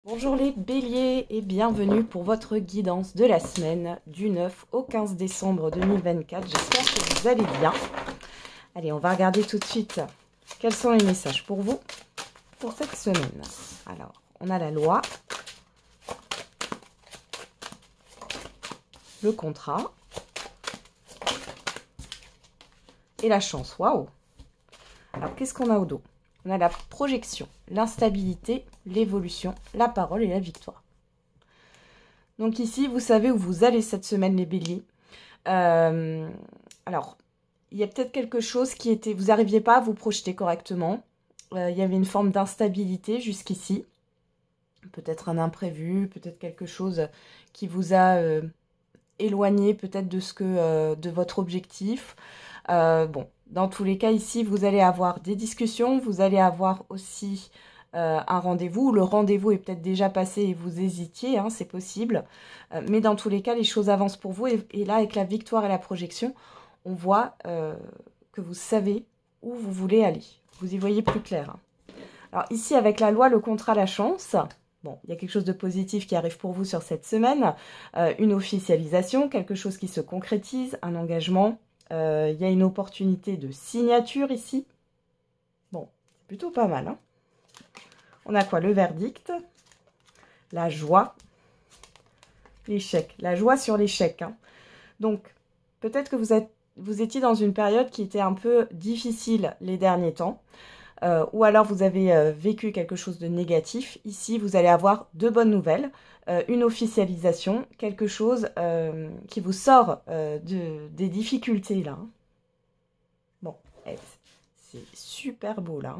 Bonjour les béliers et bienvenue pour votre guidance de la semaine du 9 au 15 décembre 2024. J'espère que vous allez bien. Allez, on va regarder tout de suite quels sont les messages pour vous pour cette semaine. Alors, on a la loi, le contrat et la chance. Waouh! Alors, qu'est-ce qu'on a au dos? On a la projection, l'instabilité, l'évolution, la parole et la victoire. Donc ici, vous savez où vous allez cette semaine, les béliers. Alors, il y a peut-être quelque chose qui était... Vous n'arriviez pas à vous projeter correctement. Il y avait une forme d'instabilité jusqu'ici. Peut-être un imprévu, peut-être quelque chose qui vous a éloigné peut-être de votre objectif. Bon, dans tous les cas, ici, vous allez avoir des discussions, vous allez avoir aussi un rendez-vous. Le rendez-vous est peut-être déjà passé et vous hésitiez, hein, c'est possible. Mais dans tous les cas, les choses avancent pour vous. Et là, avec la victoire et la projection, on voit que vous savez où vous voulez aller. Vous y voyez plus clair. Hein. Alors ici, avec la loi, le contrat, la chance... Bon, il y a quelque chose de positif qui arrive pour vous sur cette semaine. Une officialisation, quelque chose qui se concrétise, un engagement. Il y a une opportunité de signature ici. Bon, c'est plutôt pas mal. Hein. On a quoi? Le verdict, la joie, l'échec. La joie sur l'échec. Hein. Donc, peut-être que vous étiez dans une période qui était un peu difficile les derniers temps. Ou alors vous avez vécu quelque chose de négatif. Ici, vous allez avoir de bonnes nouvelles, une officialisation, quelque chose qui vous sort des difficultés là. Bon, c'est super beau là.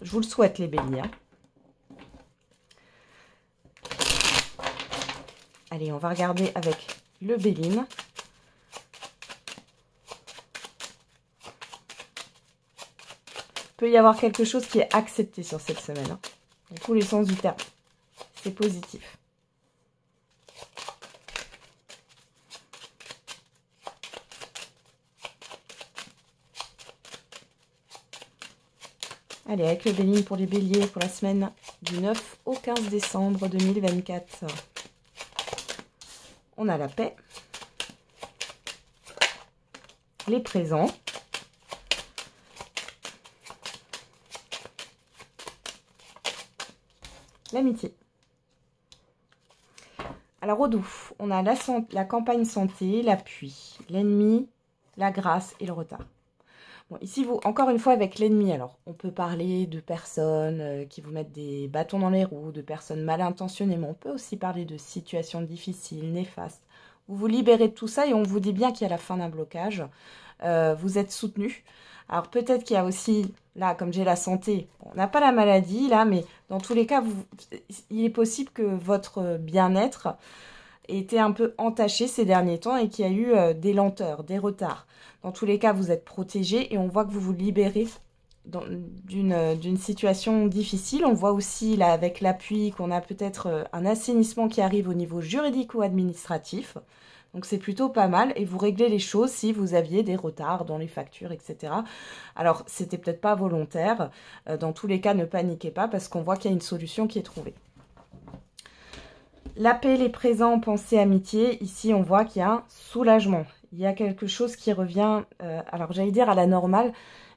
Je vous le souhaite les béliers. Hein. Allez, on va regarder avec le Béline. Peut y avoir quelque chose qui est accepté sur cette semaine, hein, dans tous les sens du terme. C'est positif. Allez, avec le Béline pour les béliers pour la semaine du 9 au 15 décembre 2024. On a la paix, les présents, l'amitié. Alors au doux, on a la campagne santé, l'appui, l'ennemi, la grâce et le retard. Bon, ici, encore une fois, avec l'ennemi, alors, on peut parler de personnes qui vous mettent des bâtons dans les roues, de personnes mal intentionnées, mais on peut aussi parler de situations difficiles, néfastes. Vous vous libérez de tout ça et on vous dit bien qu'il y a la fin d'un blocage. Vous êtes soutenu. Alors, peut-être qu'il y a aussi, là, comme j'ai la santé, on n'a pas la maladie, là, mais dans tous les cas, il est possible que votre bien-être ait été un peu entaché ces derniers temps et qu'il y a eu des lenteurs, des retards. Dans tous les cas, vous êtes protégé et on voit que vous vous libérez d'une situation difficile. On voit aussi, là, avec l'appui, qu'on a peut-être un assainissement qui arrive au niveau juridique ou administratif. Donc, c'est plutôt pas mal. Et vous réglez les choses si vous aviez des retards dans les factures, etc. Alors, c'était peut-être pas volontaire. Dans tous les cas, ne paniquez pas parce qu'on voit qu'il y a une solution qui est trouvée. La paix, les présents, pensée, amitié. Ici, on voit qu'il y a un soulagement. Il y a quelque chose qui revient, alors j'allais dire à la normale,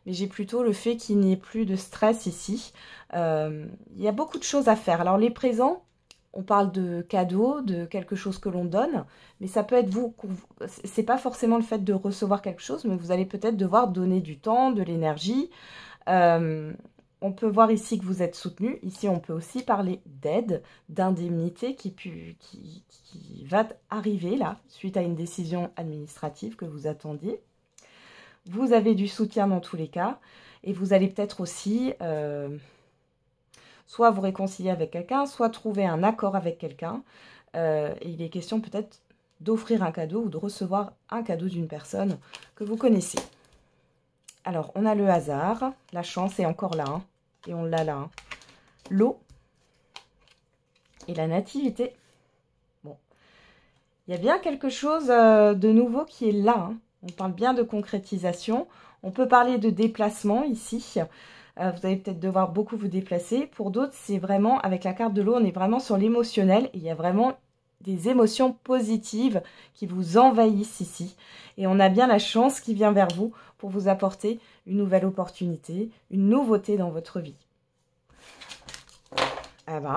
mais j'ai plutôt le fait qu'il n'y ait plus de stress ici. Il y a beaucoup de choses à faire. Alors les présents, on parle de cadeaux, de quelque chose que l'on donne, mais ça peut être vous. C'est pas forcément le fait de recevoir quelque chose, mais vous allez peut-être devoir donner du temps, de l'énergie. On peut voir ici que vous êtes soutenu. Ici, on peut aussi parler d'aide, d'indemnité qui va arriver là, suite à une décision administrative que vous attendiez. Vous avez du soutien dans tous les cas. Et vous allez peut-être aussi soit vous réconcilier avec quelqu'un, soit trouver un accord avec quelqu'un. Et il est question peut-être d'offrir un cadeau ou de recevoir un cadeau d'une personne que vous connaissez. Alors, on a le hasard. La chance est encore là. Hein. Et on l'a là. Hein. L'eau et la nativité. Bon. Il y a bien quelque chose de nouveau qui est là. Hein. On parle bien de concrétisation. On peut parler de déplacement ici. Vous allez peut-être devoir beaucoup vous déplacer. Pour d'autres, c'est vraiment, avec la carte de l'eau, on est vraiment sur l'émotionnel. Il y a vraiment des émotions positives qui vous envahissent ici. Et on a bien la chance qui vient vers vous pour vous apporter une nouvelle opportunité, une nouveauté dans votre vie. Ah ben,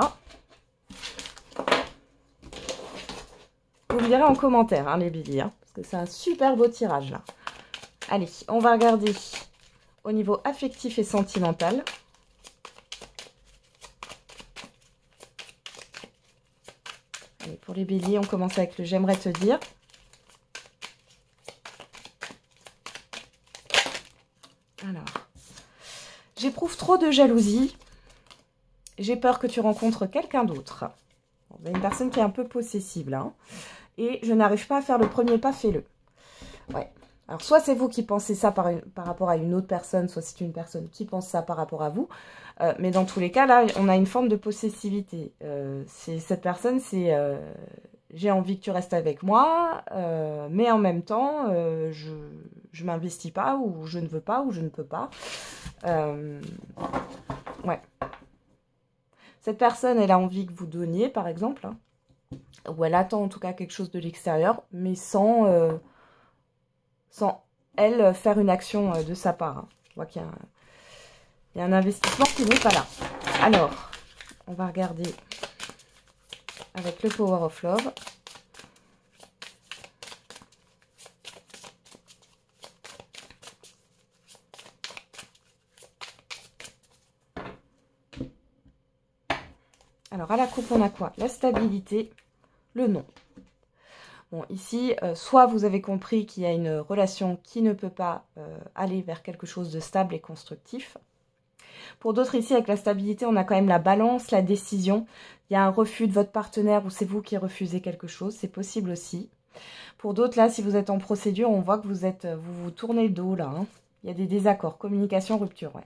vous me direz en commentaire, hein, les béliers, hein, parce que c'est un super beau tirage là. Allez, on va regarder au niveau affectif et sentimental. Allez, pour les béliers, on commence avec le j'aimerais te dire. Alors, j'éprouve trop de jalousie. J'ai peur que tu rencontres quelqu'un d'autre. Bon, il y a une personne qui est un peu possessive là. Hein, et je n'arrive pas à faire le premier pas, fais-le. Ouais. Alors, soit c'est vous qui pensez ça par rapport à une autre personne, soit c'est une personne qui pense ça par rapport à vous. Mais dans tous les cas, là, on a une forme de possessivité. Cette personne, c'est j'ai envie que tu restes avec moi, mais en même temps, je m'investis pas, ou je ne veux pas, ou je ne peux pas. Ouais. Cette personne, elle a envie que vous donniez, par exemple, hein, ou elle attend en tout cas quelque chose de l'extérieur, mais sans elle faire une action de sa part. Hein. Je vois qu'il y a un investissement qui n'est pas là. Alors, on va regarder avec le Power of Love. Alors, à la coupe, on a quoi? La stabilité, le non. Bon, ici, soit vous avez compris qu'il y a une relation qui ne peut pas aller vers quelque chose de stable et constructif. Pour d'autres, ici, avec la stabilité, on a quand même la balance, la décision. Il y a un refus de votre partenaire ou c'est vous qui refusez quelque chose. C'est possible aussi. Pour d'autres, là, si vous êtes en procédure, on voit que vous tournez le dos, là. Hein. Il y a des désaccords. Communication, rupture, ouais.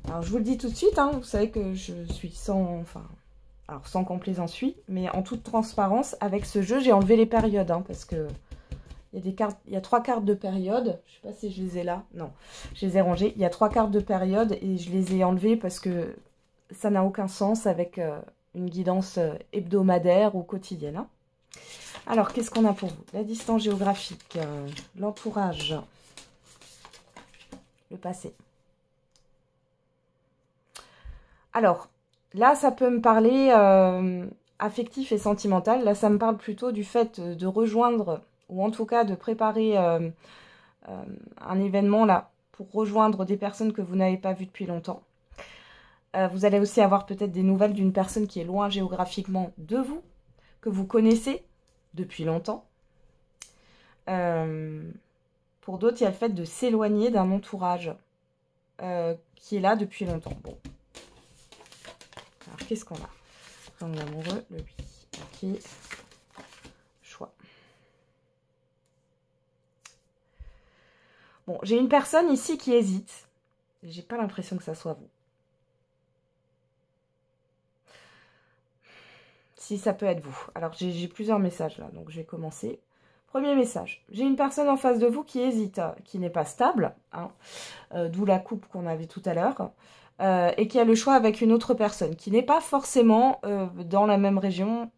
Alors, je vous le dis tout de suite, hein, vous savez que je suis sans complaisance, mais en toute transparence, avec ce jeu, j'ai enlevé les périodes, hein, parce que il y a 3 cartes de période. Je sais pas si je les ai là. Non, je les ai rangées. Il y a 3 cartes de période et je les ai enlevées parce que ça n'a aucun sens avec une guidance hebdomadaire ou quotidienne. Hein. Alors, qu'est-ce qu'on a pour vous? La distance géographique, l'entourage, le passé. Alors, là, ça peut me parler affectif et sentimental. Là, ça me parle plutôt du fait de rejoindre, ou en tout cas de préparer un événement là pour rejoindre des personnes que vous n'avez pas vues depuis longtemps. Vous allez aussi avoir peut-être des nouvelles d'une personne qui est loin géographiquement de vous, que vous connaissez depuis longtemps. Pour d'autres, il y a le fait de s'éloigner d'un entourage qui est là depuis longtemps. Bon. Alors, qu'est-ce qu'on a? Triangle amoureux, le 8. Ok. Choix. Bon, j'ai une personne ici qui hésite. J'ai pas l'impression que ça soit vous. Si ça peut être vous. Alors, j'ai plusieurs messages là, donc je vais commencer. Premier message. J'ai une personne en face de vous qui hésite, qui n'est pas stable, hein, d'où la coupe qu'on avait tout à l'heure. Et qui a le choix avec une autre personne, qui n'est pas forcément dans la même région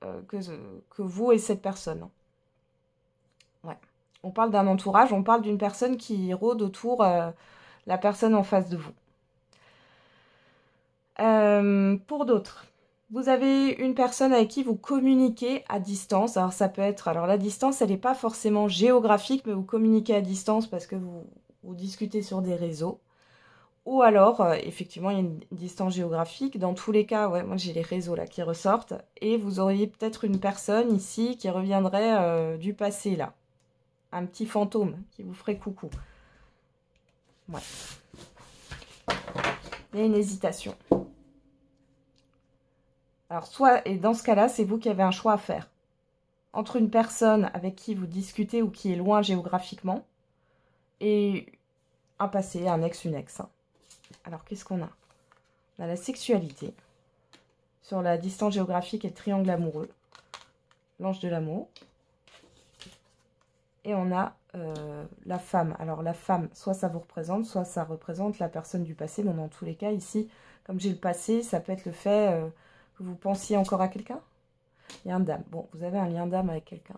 que vous et cette personne. Ouais. On parle d'un entourage, on parle d'une personne qui rôde autour la personne en face de vous. Pour d'autres, vous avez une personne avec qui vous communiquez à distance. Alors ça peut être, alors la distance, elle n'est pas forcément géographique, mais vous communiquez à distance parce que vous discutez sur des réseaux. Ou alors, effectivement, il y a une distance géographique. Dans tous les cas, ouais, moi j'ai les réseaux là qui ressortent. Et vous auriez peut-être une personne ici qui reviendrait du passé là. Un petit fantôme qui vous ferait coucou. Ouais. Il y a une hésitation. Alors, soit, et dans ce cas-là, c'est vous qui avez un choix à faire. Entre une personne avec qui vous discutez ou qui est loin géographiquement et un passé, un ex, une ex. Alors, qu'est-ce qu'on a? On a la sexualité. Sur la distance géographique et le triangle amoureux. L'ange de l'amour. Et on a la femme. Alors la femme, soit ça vous représente, soit ça représente la personne du passé. Bon, dans tous les cas, ici, comme j'ai le passé, ça peut être le fait que vous pensiez encore à quelqu'un. Lien d'âme. Bon, vous avez un lien d'âme avec quelqu'un.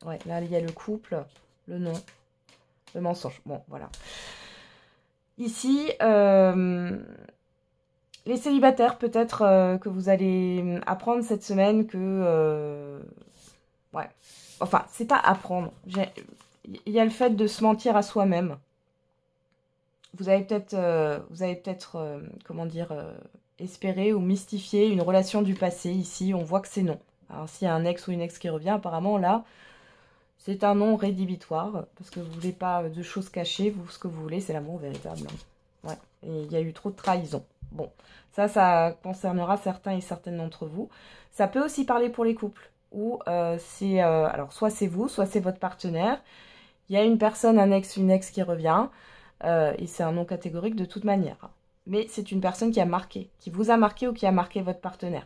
Ouais, là, il y a le couple, le nom, le mensonge. Bon, voilà. Ici, les célibataires, peut-être que vous allez apprendre cette semaine que... ouais. Enfin, c'est pas apprendre. Il y a le fait de se mentir à soi-même. Vous avez peut-être, comment dire, espérer ou mystifier une relation du passé. Ici, on voit que c'est non. Alors, s'il y a un ex ou une ex qui revient, apparemment, là, c'est un non rédhibitoire. Parce que vous ne voulez pas de choses cachées. Vous, ce que vous voulez, c'est l'amour véritable. Ouais. Et il y a eu trop de trahison. Bon, ça concernera certains et certaines d'entre vous. Ça peut aussi parler pour les couples. Ou c'est... alors, soit c'est vous, soit c'est votre partenaire. Il y a une personne, un ex, une ex qui revient. Et c'est un non catégorique de toute manière. Mais c'est une personne qui a marqué, qui vous a marqué ou qui a marqué votre partenaire.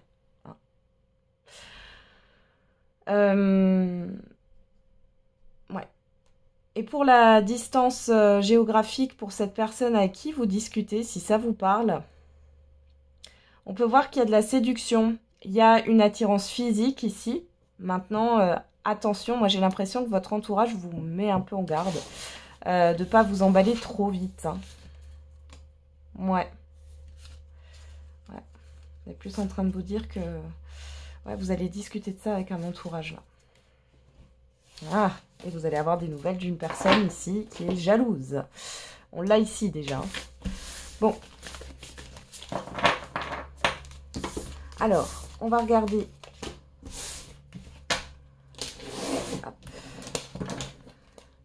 Ouais. Et pour la distance géographique, pour cette personne à qui vous discutez, si ça vous parle, on peut voir qu'il y a de la séduction. Il y a une attirance physique ici. Maintenant, attention, moi j'ai l'impression que votre entourage vous met un peu en garde. De ne pas vous emballer trop vite. Hein. Ouais. On est plus en train de vous dire que ouais, vous allez discuter de ça avec un entourage là. Ah, et vous allez avoir des nouvelles d'une personne ici qui est jalouse. On l'a ici déjà. Bon. Alors, on va regarder. Hop.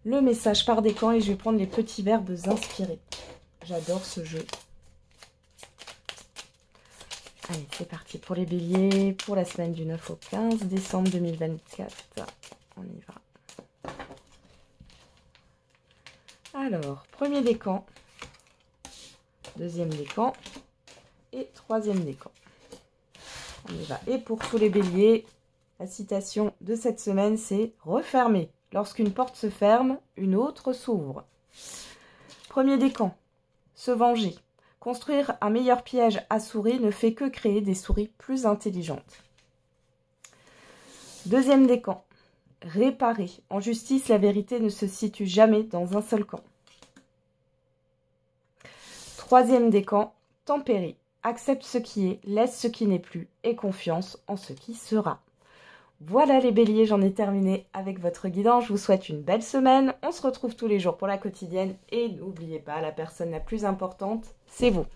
Le message par décan et je vais prendre les petits verbes inspirés. J'adore ce jeu. Allez, c'est parti pour les béliers, pour la semaine du 9 au 15 décembre 2024. On y va. Alors, premier décan, deuxième décan et troisième décan. On y va. Et pour tous les béliers, la citation de cette semaine, c'est « Refermer. Lorsqu'une porte se ferme, une autre s'ouvre. » Premier décan, se venger. Construire un meilleur piège à souris ne fait que créer des souris plus intelligentes. Deuxième décan, réparer. En justice, la vérité ne se situe jamais dans un seul camp. Troisième décan, tempérer. Accepte ce qui est, laisse ce qui n'est plus et confiance en ce qui sera. Voilà les béliers, j'en ai terminé avec votre guidance. Je vous souhaite une belle semaine. On se retrouve tous les jours pour la quotidienne. Et n'oubliez pas, la personne la plus importante, c'est vous.